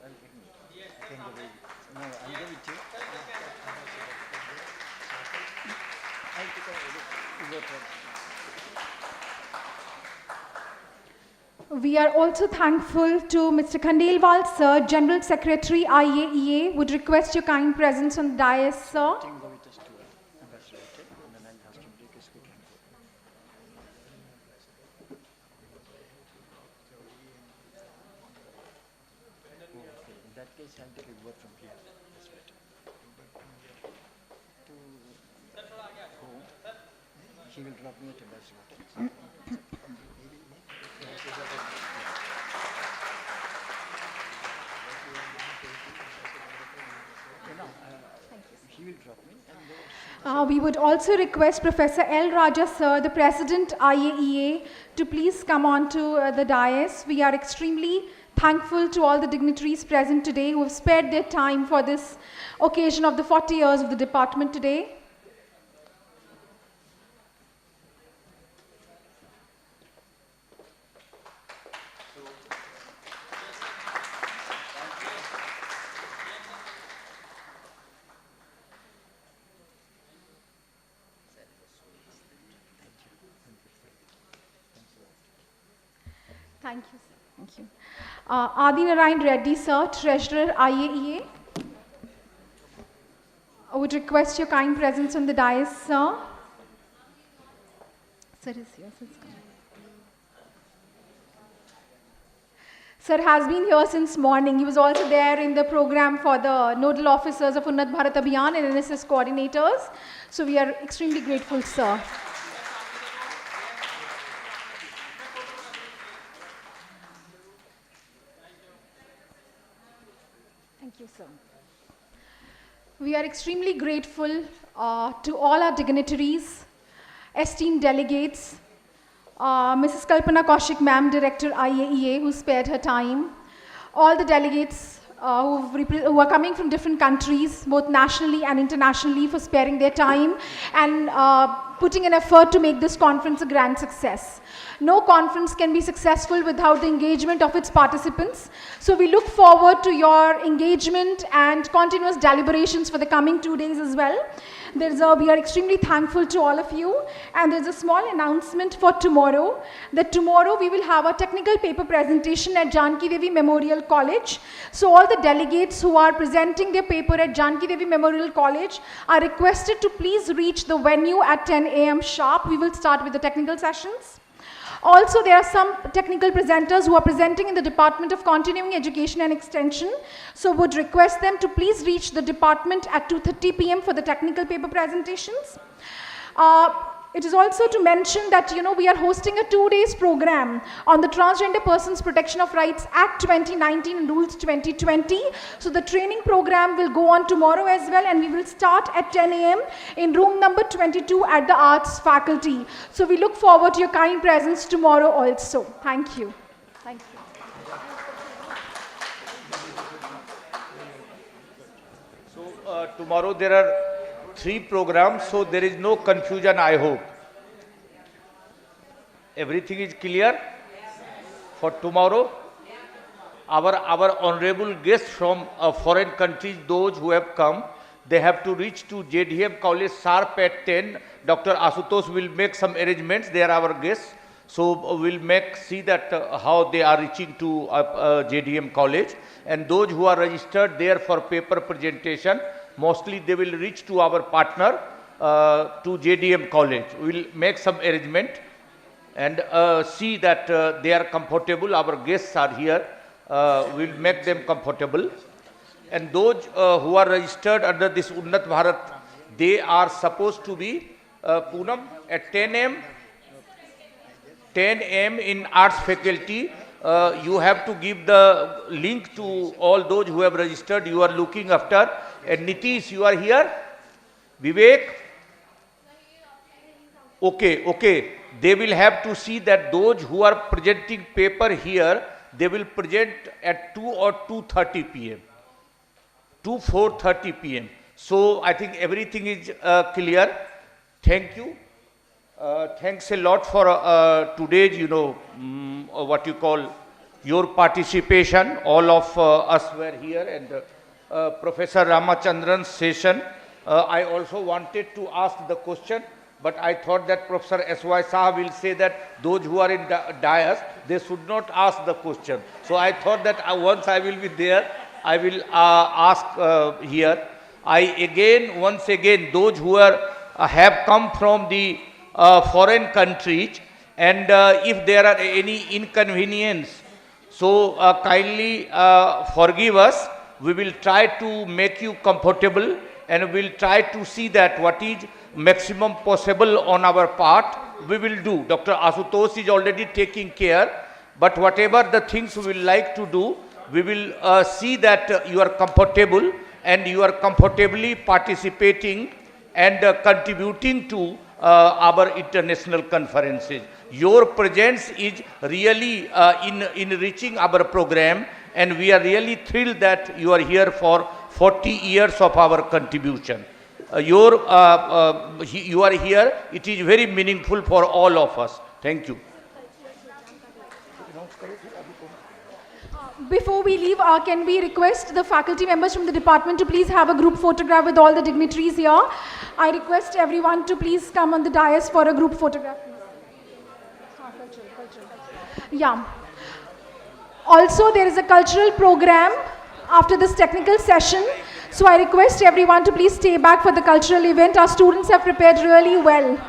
I can go with you. No, I'll go with you. I'll take a Uber from. We are also thankful to Mr. Khandelwal, sir, General Secretary IAEA. Would request your kind presence on the dais, sir. Can go with us to Ambassador Hotel and then I'll ask him to take a scooter and go. Okay, in that case I'll take a Uber from here. That's better. To home, he will drop me at Ambassador Hotel. He will drop me and go. We would also request Professor L. Raja, sir, the President IAEA, to please come on to the dais. We are extremely thankful to all the dignitaries present today who have spared their time for this occasion of the 40 years of the department today. Thank you, sir. Thank you. Adi Narayan Reddy, sir, Treasurer, IAEA. I would request your kind presence on the dais, sir. Sir is here. Sir has been here since morning. He was also there in the program for the nodal officers of Unnat Bharat Abhiyan and NSS coordinators. So we are extremely grateful, sir. Thank you, sir. We are extremely grateful to all our dignitaries, esteemed delegates, Mrs. Kalpana Kaushik, Ma'am, Director IAEA, who spared her time, all the delegates who are coming from different countries, both nationally and internationally, for sparing their time and putting an effort to make this conference a grand success. No conference can be successful without the engagement of its participants. So we look forward to your engagement and continuous deliberations for the coming 2 days as well. We are extremely thankful to all of you. And there's a small announcement for tomorrow, that tomorrow we will have a technical paper presentation at Janki Devi Memorial College. So all the delegates who are presenting their paper at Janki Devi Memorial College are requested to please reach the venue at 10 a.m. sharp. We will start with the technical sessions. Also, there are some technical presenters who are presenting in the Department of Continuing Education and Extension. So would request them to please reach the department at 2:30 p.m. for the technical paper presentations. It is also to mention that, we are hosting a 2 days program on the Transgender Persons Protection of Rights Act 2019 and Rules 2020. So the training program will go on tomorrow as well, and we will start at 10 a.m. in room number 22 at the Arts Faculty. So we look forward to your kind presence tomorrow also. Thank you. Thank you. So tomorrow there are 3 programs, so there is no confusion, I hope. Everything is clear for tomorrow. Our honorable guests from foreign countries, those who have come, they have to reach to JDM College sharp at 10. Dr. Asutosh will make some arrangements. They are our guests. So we'll see that how they are reaching to JDM College. And those who are registered there for paper presentation, mostly they will reach to our partner, to JDM College. We'll make some arrangement and see that they are comfortable. Our guests are here. We'll make them comfortable. And those who are registered under this Unnat Bharat, they are supposed to be, Poonam, at 10 a.m. 10 a.m. in arts faculty. You have to give the link to all those who have registered. You are looking after. And Nitish, you are here? Vivek? Okay. They will have to see that those who are presenting paper here, they will present at 2 or 2:30 p.m. to 4:30 p.m. So I think everything is clear. Thank you. Thanks a lot for today's, what you call your participation. All of us were here, and Professor Ramachandran's session. I also wanted to ask the question, but I thought that Professor S.Y. Shah will say that those who are in dais, they should not ask the question. So I thought that once I will be there, I will ask here. Once again, those who have come from the foreign countries, and if there are any inconvenience, so kindly forgive us. We will try to make you comfortable, and we will try to see that what is maximum possible on our part, we will do. Dr. Asutosh is already taking care, but whatever the things we will like to do, we will see that you are comfortable and you are comfortably participating and contributing to our international conferences. Your presence is really enriching our program, and we are really thrilled that you are here for 40 years of our contribution. You are here, it is very meaningful for all of us. Thank you. Before we leave, can we request the faculty members from the department to please have a group photograph with all the dignitaries here? I request everyone to please come on the dais for a group photograph. Yeah. Also, there is a cultural program after this technical session. So I request everyone to please stay back for the cultural event. Our students have prepared really well.